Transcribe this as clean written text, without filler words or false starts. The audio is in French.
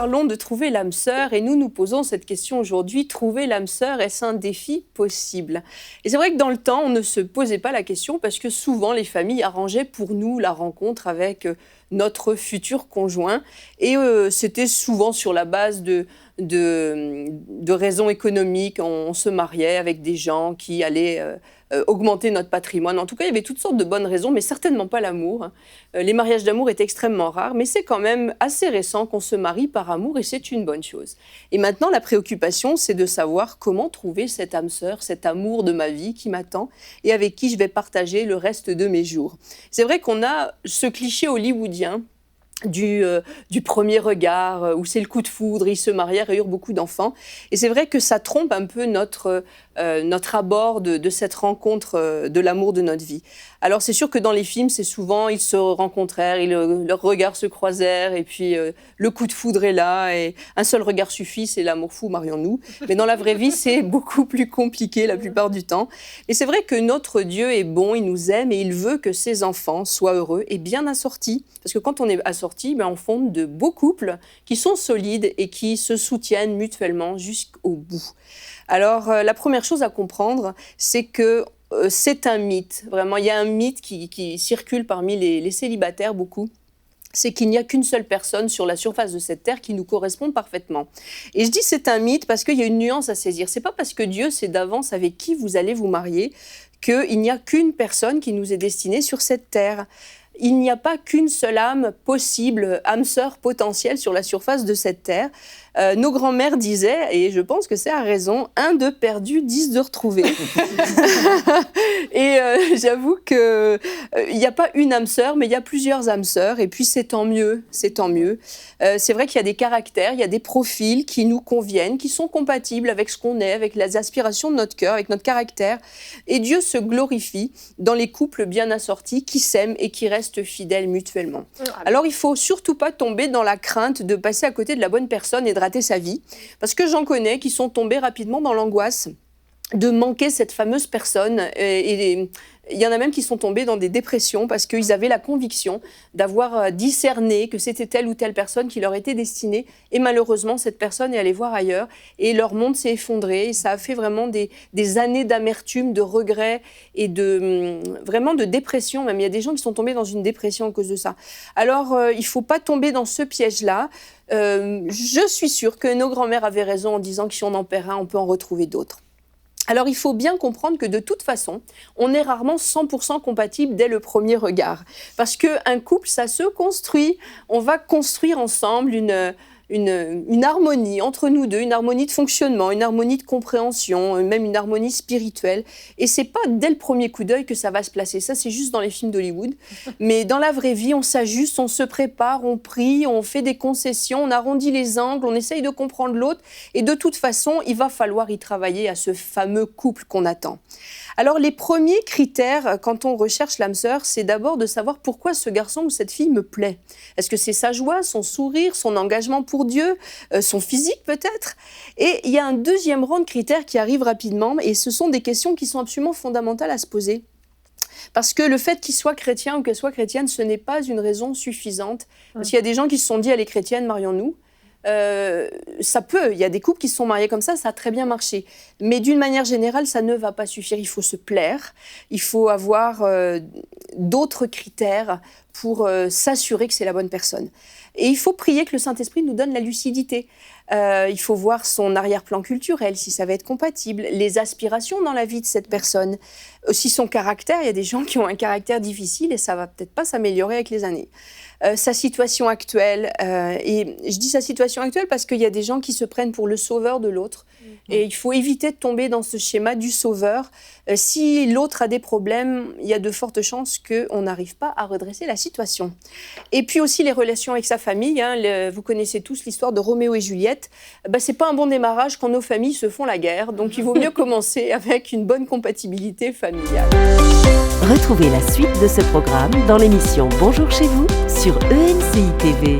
parlons de trouver l'âme sœur et nous nous posons cette question aujourd'hui, trouver l'âme sœur, est-ce un défi possible? Et c'est vrai que dans le temps, on ne se posait pas la question parce que souvent les familles arrangeaient pour nous la rencontre avec notre futur conjoint et c'était souvent sur la base de raisons économiques. On se mariait avec des gens qui allaient augmenter notre patrimoine. En tout cas, il y avait toutes sortes de bonnes raisons, mais certainement pas l'amour. Les mariages d'amour étaient extrêmement rares, mais c'est quand même assez récent qu'on se marie par amour et c'est une bonne chose. Et maintenant, la préoccupation, c'est de savoir comment trouver cette âme sœur, cet amour de ma vie qui m'attend et avec qui je vais partager le reste de mes jours. C'est vrai qu'on a ce cliché hollywoodien du premier regard, où c'est le coup de foudre, ils se marièrent et eurent beaucoup d'enfants. Et c'est vrai que ça trompe un peu notre abord de cette rencontre de l'amour de notre vie. Alors c'est sûr que dans les films, c'est souvent, ils se rencontrèrent, leurs regards se croisèrent, et puis le coup de foudre est là, et un seul regard suffit, c'est l'amour fou, marions-nous. Mais dans la vraie vie, c'est beaucoup plus compliqué la plupart du temps. Et c'est vrai que notre Dieu est bon, il nous aime, et il veut que ses enfants soient heureux et bien assortis. Parce que quand on est assorti, on fonde de beaux couples qui sont solides et qui se soutiennent mutuellement jusqu'au bout. Alors, la première chose à comprendre, c'est que c'est un mythe. Vraiment, il y a un mythe qui circule parmi les célibataires beaucoup. C'est qu'il n'y a qu'une seule personne sur la surface de cette terre qui nous correspond parfaitement. Et je dis c'est un mythe parce qu'il y a une nuance à saisir. C'est pas parce que Dieu sait d'avance avec qui vous allez vous marier qu'il n'y a qu'une personne qui nous est destinée sur cette terre. Il n'y a pas qu'une seule âme possible, âme sœur potentielle sur la surface de cette terre. Nos grands-mères disaient, et je pense que c'est à raison, 1 de perdu, 10 de retrouvé. Et j'avoue qu'il n'y a pas une âme sœur, mais il y a plusieurs âmes sœurs, et puis c'est tant mieux, c'est tant mieux. C'est vrai qu'il y a des caractères, il y a des profils qui nous conviennent, qui sont compatibles avec ce qu'on est, avec les aspirations de notre cœur, avec notre caractère. Et Dieu se glorifie dans les couples bien assortis qui s'aiment et qui restent fidèles mutuellement. Alors il ne faut surtout pas tomber dans la crainte de passer à côté de la bonne personne et de rater sa vie, parce que j'en connais qui sont tombés rapidement dans l'angoisse de manquer cette fameuse personne, et il y en a même qui sont tombés dans des dépressions parce qu'ils avaient la conviction d'avoir discerné que c'était telle ou telle personne qui leur était destinée, et malheureusement cette personne est allée voir ailleurs et leur monde s'est effondré, et ça a fait vraiment des années d'amertume, de regrets et vraiment de dépression même. Il y a des gens qui sont tombés dans une dépression à cause de ça. Alors il ne faut pas tomber dans ce piège-là. Je suis sûre que nos grands-mères avaient raison en disant que si on en perd un, on peut en retrouver d'autres. Alors, il faut bien comprendre que de toute façon, on est rarement 100% compatible dès le premier regard. Parce qu'un couple, ça se construit. On va construire ensemble une harmonie entre nous deux, une harmonie de fonctionnement, une harmonie de compréhension, même une harmonie spirituelle. Et c'est pas dès le premier coup d'œil que ça va se placer. Ça, c'est juste dans les films d'Hollywood. Mais dans la vraie vie, on s'ajuste, on se prépare, on prie, on fait des concessions, on arrondit les angles, on essaye de comprendre l'autre. Et de toute façon, il va falloir y travailler à ce fameux couple qu'on attend. Alors, les premiers critères, quand on recherche l'âme sœur, c'est d'abord de savoir pourquoi ce garçon ou cette fille me plaît. Est-ce que c'est sa joie, son sourire, son engagement pour Dieu, son physique peut-être? Et il y a un deuxième rang de critères qui arrive rapidement, et ce sont des questions qui sont absolument fondamentales à se poser. Parce que le fait qu'il soit chrétien ou qu'elle soit chrétienne, ce n'est pas une raison suffisante. Parce qu'il y a des gens qui se sont dit, elle est chrétienne, marions-nous. Ça peut, il y a des couples qui se sont mariés comme ça a très bien marché. Mais d'une manière générale, ça ne va pas suffire. Il faut se plaire, il faut avoir d'autres critères pour s'assurer que c'est la bonne personne. Et il faut prier que le Saint-Esprit nous donne la lucidité. Il faut voir son arrière-plan culturel, si ça va être compatible, les aspirations dans la vie de cette personne, aussi son caractère. Il y a des gens qui ont un caractère difficile et ça va peut-être pas s'améliorer avec les années. Sa situation actuelle, et je dis sa situation actuelle parce qu'il y a des gens qui se prennent pour le sauveur de l'autre, et il faut éviter de tomber dans ce schéma du sauveur. Si l'autre a des problèmes, il y a de fortes chances qu'on n'arrive pas à redresser la situation. Et puis aussi les relations avec sa famille, vous connaissez tous l'histoire de Roméo et Juliette. C'est pas un bon démarrage quand nos familles se font la guerre, donc il vaut mieux commencer avec une bonne compatibilité familiale. Retrouvez la suite de ce programme dans l'émission Bonjour chez vous sur EMCI TV.